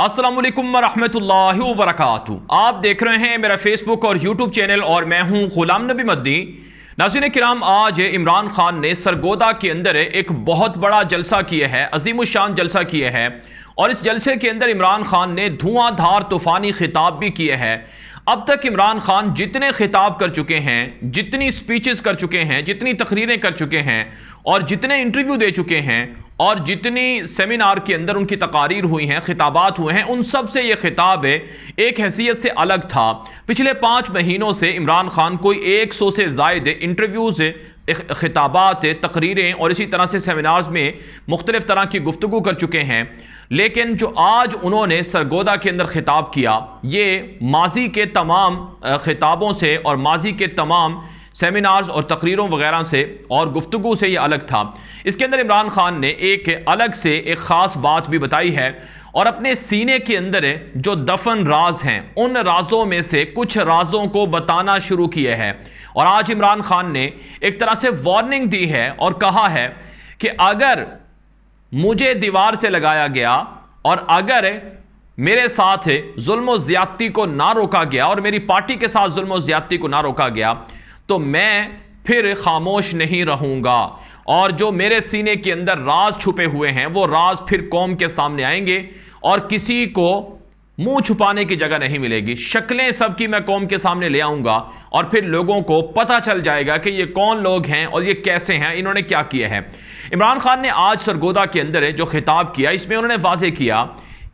अस्सलाम वालेकुम रहमतुल्लाहि व बरकातुहू। आप देख रहे हैं मेरा फेसबुक और यूट्यूब चैनल और मैं हूं गुलाम नबी मद्दी। नाज़रीन किराम, आज इमरान खान ने सरगोदा के अंदर एक बहुत बड़ा जलसा किया है, अजीमुशान जलसा किया है और इस जलसे के अंदर इमरान खान ने धुआंधार तूफ़ानी खिताब भी किए हैं। अब तक इमरान खान जितने खिताब कर चुके हैं, जितनी स्पीचेस कर चुके हैं, जितनी तकरीरें कर चुके हैं और जितने इंटरव्यू दे चुके हैं और जितनी सेमिनार के अंदर उनकी तकारीर हुई हैं, खिताबात हुए हैं, उन सब से ये खिताब एक हैसियत से अलग था। पिछले 5 महीनों से इमरान खान कोई 100 से ज़ायद इंटरव्यूज़, खिताबात, तकरीरें और इसी तरह से सेमिनार्स में मुख्तलिफ तरह की गुफ्तगू कर चुके हैं। लेकिन जो आज उन्होंने सरगोदा के अंदर खिताब किया, ये माजी के तमाम खिताबों से और माजी के तमाम सेमिनार्स और तकरीरों वगैरह से और गुफ्तगू से ये अलग था। इसके अंदर इमरान खान ने एक अलग से एक ख़ास बात भी बताई है और अपने सीने के अंदर जो दफन राज हैं, उन राजों में से कुछ राजों को बताना शुरू किए हैं। और आज इमरान खान ने एक तरह से वार्निंग दी है और कहा है कि अगर मुझे दीवार से लगाया गया और अगर मेरे साथ जुल्म ज़्यादती को ना रोका गया और मेरी पार्टी के साथ जुल्म ज़्यादती को ना रोका गया तो मैं फिर खामोश नहीं रहूंगा और जो मेरे सीने के अंदर राज छुपे हुए हैं वो राज फिर कौम के सामने आएंगे और किसी को मुंह छुपाने की जगह नहीं मिलेगी। शक्लें सबकी मैं कौम के सामने ले आऊंगा और फिर लोगों को पता चल जाएगा कि ये कौन लोग हैं और ये कैसे हैं, इन्होंने क्या किया है। इमरान खान ने आज सरगोदा के अंदर जो खिताब किया, इसमें उन्होंने वाज़ेह किया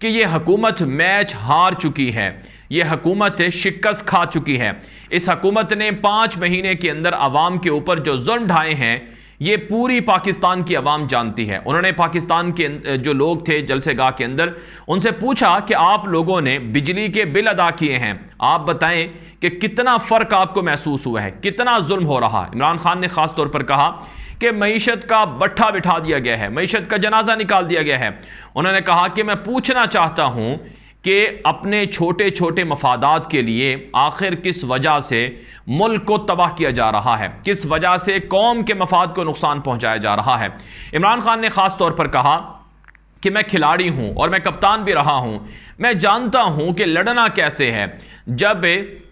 कि ये हुकूमत मैच हार चुकी है, ये हुकूमत शिकस्त खा चुकी है। इस हुकूमत ने 5 महीने के अंदर अवाम के ऊपर जो जुल्म ढाए हैं ये पूरी पाकिस्तान की अवाम जानती है। उन्होंने पाकिस्तान के जो लोग थे जलसेगाह के अंदर, उनसे पूछा कि आप लोगों ने बिजली के बिल अदा किए हैं, आप बताएं कि कितना फ़र्क आपको महसूस हुआ है, कितना जुल्म हो रहा है। इमरान खान ने ख़ास तौर पर कहा कि मईशत का भट्ठा बिठा दिया गया है, मईशत का जनाजा निकाल दिया गया है। उन्होंने कहा कि मैं पूछना चाहता हूं कि अपने छोटे छोटे मफादात के लिए आखिर किस वजह से मुल्क को तबाह किया जा रहा है, किस वजह से कौम के मफाद को नुकसान पहुंचाया जा रहा है। इमरान खान ने ख़ास तौर पर कहा कि मैं खिलाड़ी हूं और मैं कप्तान भी रहा हूं, मैं जानता हूं कि लड़ना कैसे है। जब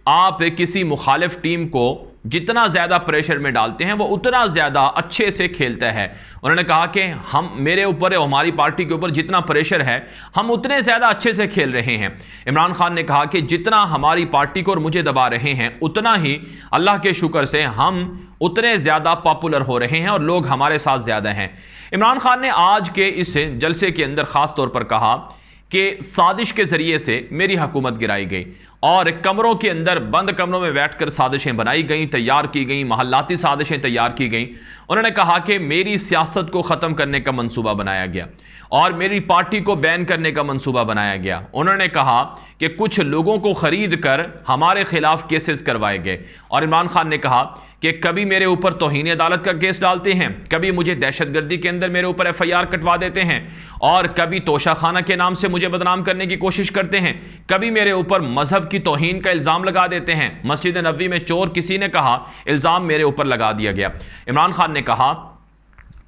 आप किसी मुखालिफ टीम को जितना ज़्यादा प्रेशर में डालते हैं वो उतना ज़्यादा अच्छे से खेलता है। उन्होंने कहा कि हम, मेरे ऊपर और हमारी पार्टी के ऊपर जितना प्रेशर है हम उतने ज़्यादा अच्छे से खेल रहे हैं। इमरान खान ने कहा कि जितना हमारी पार्टी को और मुझे दबा रहे हैं उतना ही अल्लाह के शुक्र से हम उतने ज़्यादा पॉपुलर हो रहे हैं और लोग हमारे साथ ज़्यादा हैं। इमरान खान ने आज के इस जलसे के अंदर ख़ास तौर पर कहा कि साजिश के ज़रिए से मेरी हुकूमत गिराई गई और कमरों के अंदर, बंद कमरों में बैठकर साजिशें बनाई गई, तैयार की गई, महल्लाती साजिशें तैयार की गई। उन्होंने कहा कि मेरी सियासत को ख़त्म करने का मंसूबा बनाया गया और मेरी पार्टी को बैन करने का मंसूबा बनाया गया। उन्होंने कहा कि कुछ लोगों को ख़रीद कर हमारे खिलाफ केसेस करवाए गए और इमरान खान ने कहा कि कभी मेरे ऊपर तौहीन अदालत का केस डालते हैं, कभी मुझे दहशतगर्दी के अंदर मेरे ऊपर FIR कटवा देते हैं और कभी तोशाखाना के नाम से मुझे बदनाम करने की कोशिश करते हैं, कभी मेरे ऊपर मजहब की तौहीन का इल्ज़ाम लगा देते हैं। मस्जिद नबवी में चोर किसी ने कहा, इल्ज़ाम मेरे ऊपर लगा दिया गया। इमरान खान ने कहा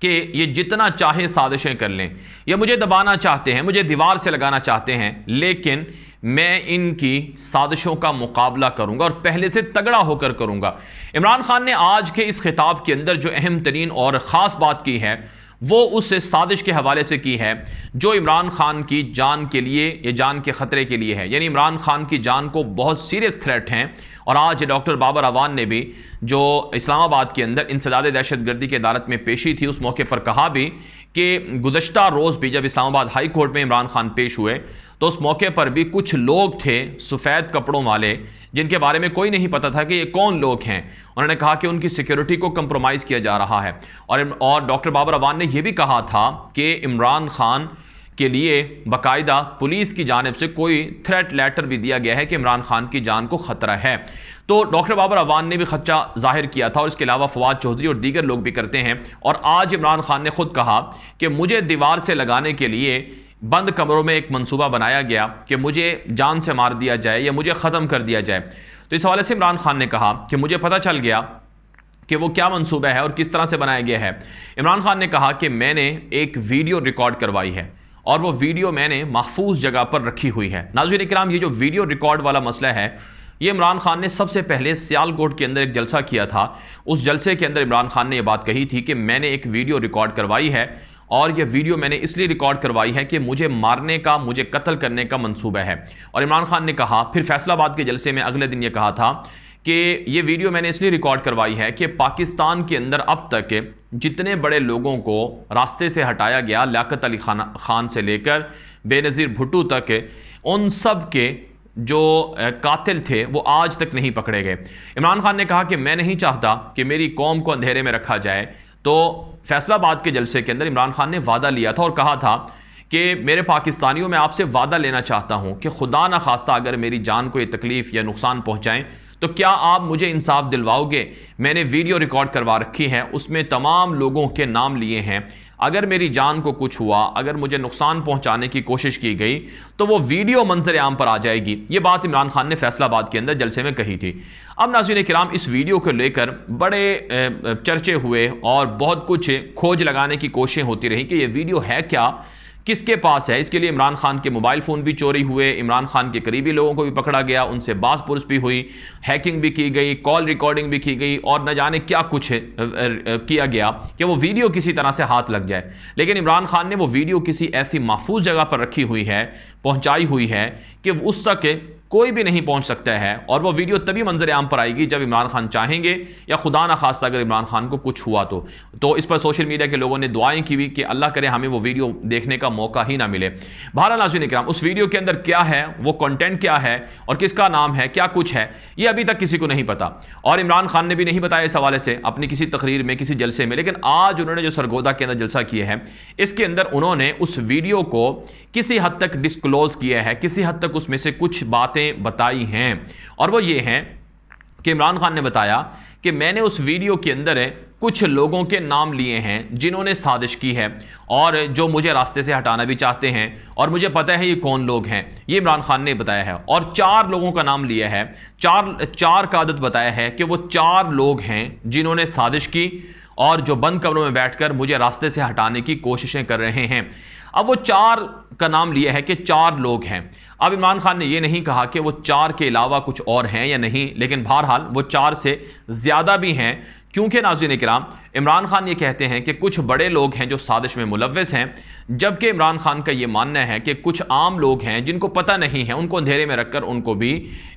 कि ये जितना चाहे साजिशें कर लें, ये मुझे दबाना चाहते हैं, मुझे दीवार से लगाना चाहते हैं, लेकिन मैं इनकी साजिशों का मुकाबला करूंगा और पहले से तगड़ा होकर करूंगा। इमरान खान ने आज के इस खिताब के अंदर जो अहम तरीन और ख़ास बात की है वो उस साजिश के हवाले से की है जो इमरान खान की जान के लिए, ये जान के ख़तरे के लिए है। यानी इमरान खान की जान को बहुत सीरियस थ्रेट हैं। और आज डॉक्टर बाबर अवान ने भी, जो इस्लामाबाद के अंदर इंसदाद दहशतगर्दी की अदालत में पेशी थी, उस मौके पर कहा भी कि गुज़श्ता रोज़ भी जब इस्लामाबाद हाई कोर्ट में इमरान खान पेश हुए तो उस मौके पर भी कुछ लोग थे सफ़ेद कपड़ों वाले, जिनके बारे में कोई नहीं पता था कि ये कौन लोग हैं। उन्होंने कहा कि उनकी सिक्योरिटी को कंप्रोमाइज़ किया जा रहा है और डॉक्टर बाबर अवान ने यह भी कहा था कि इमरान खान के लिए बाकायदा पुलिस की जानिब से कोई थ्रेट लेटर भी दिया गया है कि इमरान खान की जान को ख़तरा है। तो डॉक्टर बाबर अवान ने भी खदशा जाहिर किया था और इसके अलावा फवाद चौधरी और दीगर लोग भी करते हैं। और आज इमरान खान ने खुद कहा कि मुझे दीवार से लगाने के लिए बंद कमरों में एक मंसूबा बनाया गया कि मुझे जान से मार दिया जाए या मुझे ख़त्म कर दिया जाए। तो इस हवाले से इमरान खान ने कहा कि मुझे पता चल गया कि वो क्या मंसूबा है और किस तरह से बनाया गया है। इमरान खान ने कहा कि मैंने एक वीडियो रिकॉर्ड करवाई है और वो वीडियो मैंने महफूज जगह पर रखी हुई है। नाज़रीन इकराम, ये जो वीडियो रिकॉर्ड वाला मसला है, ये इमरान खान ने सबसे पहले सियालकोट के अंदर एक जलसा किया था। उस जलसे के अंदर इमरान खान ने यह बात कही थी कि मैंने एक वीडियो रिकॉर्ड करवाई है और यह वीडियो मैंने इसलिए रिकॉर्ड करवाई है कि मुझे मारने का, मुझे कत्ल करने का मंसूबा है। और इमरान खान ने कहा, फिर फैसलाबाद के जलसे में अगले दिन यह कहा था कि ये वीडियो मैंने इसलिए रिकॉर्ड करवाई है कि पाकिस्तान के अंदर अब तक जितने बड़े लोगों को रास्ते से हटाया गया, लियाकत अली खान से लेकर बेनज़ीर भुट्टो तक, उन सब के जो कातिल थे वो आज तक नहीं पकड़े गए। इमरान खान ने कहा कि मैं नहीं चाहता कि मेरी कौम को अंधेरे में रखा जाए। तो फैसलाबाद के जलसे के अंदर इमरान खान ने वादा लिया था और कहा था कि मेरे पाकिस्तानियों, मैं आपसे वादा लेना चाहता हूं कि खुदा न खास्ता अगर मेरी जान को ये तकलीफ या नुकसान पहुंचाएं तो क्या आप मुझे इंसाफ दिलवाओगे। मैंने वीडियो रिकॉर्ड करवा रखी है, उसमें तमाम लोगों के नाम लिए हैं। अगर मेरी जान को कुछ हुआ, अगर मुझे नुकसान पहुंचाने की कोशिश की गई तो वो वीडियो मंजर आम पर आ जाएगी। ये बात इमरान खान ने फैसलाबाद के अंदर जलसे में कही थी। अब नाज़रीन किराम, इस वीडियो को लेकर बड़े चर्चे हुए और बहुत कुछ खोज लगाने की कोशिशें होती रही कि ये वीडियो है क्या, किसके पास है। इसके लिए इमरान खान के मोबाइल फ़ोन भी चोरी हुए, इमरान खान के करीबी लोगों को भी पकड़ा गया, उनसे बाज़पुरस भी हुई, हैकिंग भी की गई, कॉल रिकॉर्डिंग भी की गई और न जाने क्या कुछ किया गया कि वो वीडियो किसी तरह से हाथ लग जाए। लेकिन इमरान खान ने वो वीडियो किसी ऐसी महफूज जगह पर रखी हुई है, पहुँचाई हुई है कि उस तक कोई भी नहीं पहुंच सकता है। और वो वीडियो तभी मंजर आम पर आएगी जब इमरान खान चाहेंगे या खुदा ना खास्ता अगर इमरान खान को कुछ हुआ तो इस पर सोशल मीडिया के लोगों ने दुआएं की हुई कि अल्लाह करे हमें वो वीडियो देखने का मौका ही ना मिले। बहरहाल नाज़रीन इकराम, उस वीडियो के अंदर क्या है, वो कंटेंट क्या है और किसका नाम है, क्या कुछ है, ये अभी तक किसी को नहीं पता। और इमरान खान ने भी नहीं बताया इस हवाले से अपनी किसी तकरीर में, किसी जलसे में। लेकिन आज उन्होंने जो सरगोदा के अंदर जलसा किया है, इसके अंदर उन्होंने उस वीडियो को किसी हद तक डिस्क्लोज किया है, किसी हद तक उसमें से कुछ बातें बताई हैं। और वो ये हैं कि इमरान खान ने बताया कि मैंने उस वीडियो के अंदर कुछ लोगों के नाम लिए हैं जिन्होंने साजिश की है और जो मुझे रास्ते से हटाना भी चाहते हैं और मुझे पता है ये कौन लोग हैं, ये इमरान खान ने बताया है। और 4 लोगों का नाम लिया है, चार का आदत बताया है कि वो 4 लोग हैं जिन्होंने साजिश की और जो बंद कमरों में बैठकर मुझे रास्ते से हटाने की कोशिशें कर रहे हैं। अब वो 4 का नाम लिया है कि 4 लोग हैं। अब इमरान खान ने यह नहीं कहा कि वो 4 के अलावा कुछ और हैं या नहीं, लेकिन बहरहाल वो 4 से ज़्यादा भी हैं, क्योंकि नाज़रीन इकराम, इमरान खान ये कहते हैं कि कुछ बड़े लोग हैं जो साजिश में मुलव्वस हैं, जबकि इमरान खान का ये मानना है कि कुछ आम लोग हैं जिनको पता नहीं है, उनको अंधेरे में रखकर उनको भी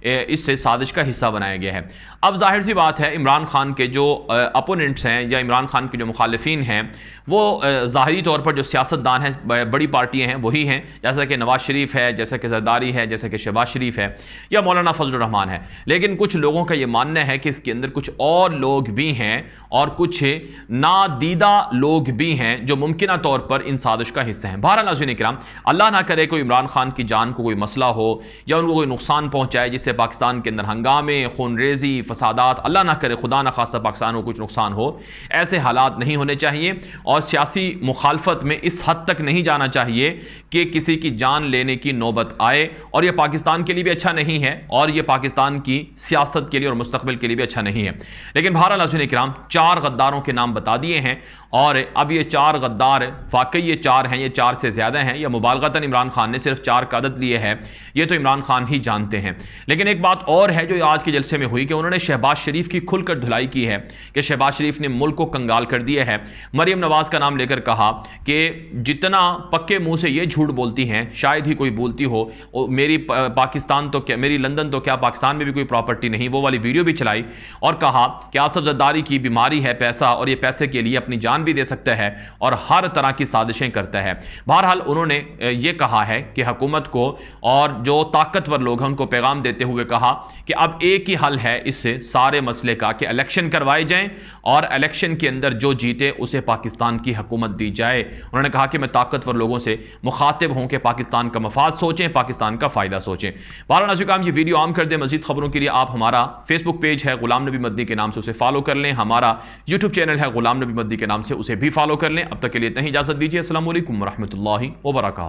इससे साजिश का हिस्सा बनाया गया है। अब जाहिर सी बात है, इमरान खान के जो अपोनेंट्स हैं या इमरान खान के जो मुखालिफिन हैं, वो ज़ाहिरी तौर पर जो सियासतदान हैं, बड़ी पार्टियाँ हैं, वही हैं, जैसा कि नवाज शरीफ है, जैसा कि जरदारी है, जैसा कि शहबाज शरीफ है या मौलाना फजल रहमान है। लेकिन कुछ लोगों का ये मानना है कि इसके अंदर कुछ और लोग भी हैं और कुछ नादीदा लोग भी हैं जो मुमकिन तौर पर इन साजिश का हिस्सा हैं। बहरहाल नाज़रीन इकराम, अल्लाह ना करे कोई इमरान खान की जान को कोई मसला हो या उनको कोई नुकसान पहुंचाए जिससे पाकिस्तान के अंदर हंगामे, खूनरेजी, फसादात, अल्लाह ना करे खुदा ना खास्ता पाकिस्तान को कुछ नुकसान हो। ऐसे हालात नहीं होने चाहिए और सियासी मुखालफत में इस हद तक नहीं जाना चाहिए कि किसी की जान लेने की नौबत आए, और यह पाकिस्तान के लिए भी अच्छा नहीं है और यह पाकिस्तान की सियासत के लिए और मुस्तकबिल के लिए भी अच्छा नहीं है। लेकिन बहरहाल नाज़रीन इकराम, 4 गद्दारों के नाम बता दिए हैं और अब ये 4 गद्दार वाकई ये 4 हैं, ये 4 से ज़्यादा हैं या मुबालगतन इमरान खान ने सिर्फ 4 का आदत लिए है, ये तो इमरान खान ही जानते हैं। लेकिन एक बात और है जो आज के जलसे में हुई कि उन्होंने शहबाज शरीफ की खुलकर धुलाई की है कि शहबाज शरीफ ने मुल्क को कंगाल कर दिया है। मरियम नवाज का नाम लेकर कहा कि जितना पक्के मुंह से ये झूठ बोलती हैं शायद ही कोई बोलती हो, मेरी पाकिस्तान तो क्या, मेरी लंदन तो क्या, पाकिस्तान में भी कोई प्रॉपर्टी नहीं, वो वाली वीडियो भी चलाई और कहा कि आसफ जरदारी की बीमारी है पैसा और ये पैसे के लिए अपनी जान भी दे सकता है और हर तरह की साजिशें करता है। बहरहाल उन्होंने ये कहा है कि हुकूमत को और जो ताकतवर लोग हैं उनको पैगाम देते हुए कहा कि अब एक ही हल है इस सारे मसले का कि इलेक्शन करवाए जाएं और इलेक्शन के अंदर जो जीते उसे पाकिस्तान की हुकूमत दी जाए। उन्होंने कहा कि मैं ताकतवर लोगों से मुखातिब हूं कि पाकिस्तान का मफाद सोचें, पाकिस्तान का फ़ायदा सोचें। बहरहाल नाज़रीन, ये वीडियो आम कर दें। मज़ीद खबरों के लिए आप हमारा फेसबुक पेज है गुलाम नबी मदनी के नाम से, उसे फॉलो कर लें। हमारा यूट्यूब चैनल है गुलाम नबी मदनी के नाम से, उसे भी फॉलो कर लें। अब तक के लिए इतना ही इजाज़त दीजिए। अस्सलामु अलैकुम व रहमतुल्लाहि व बरकातहू।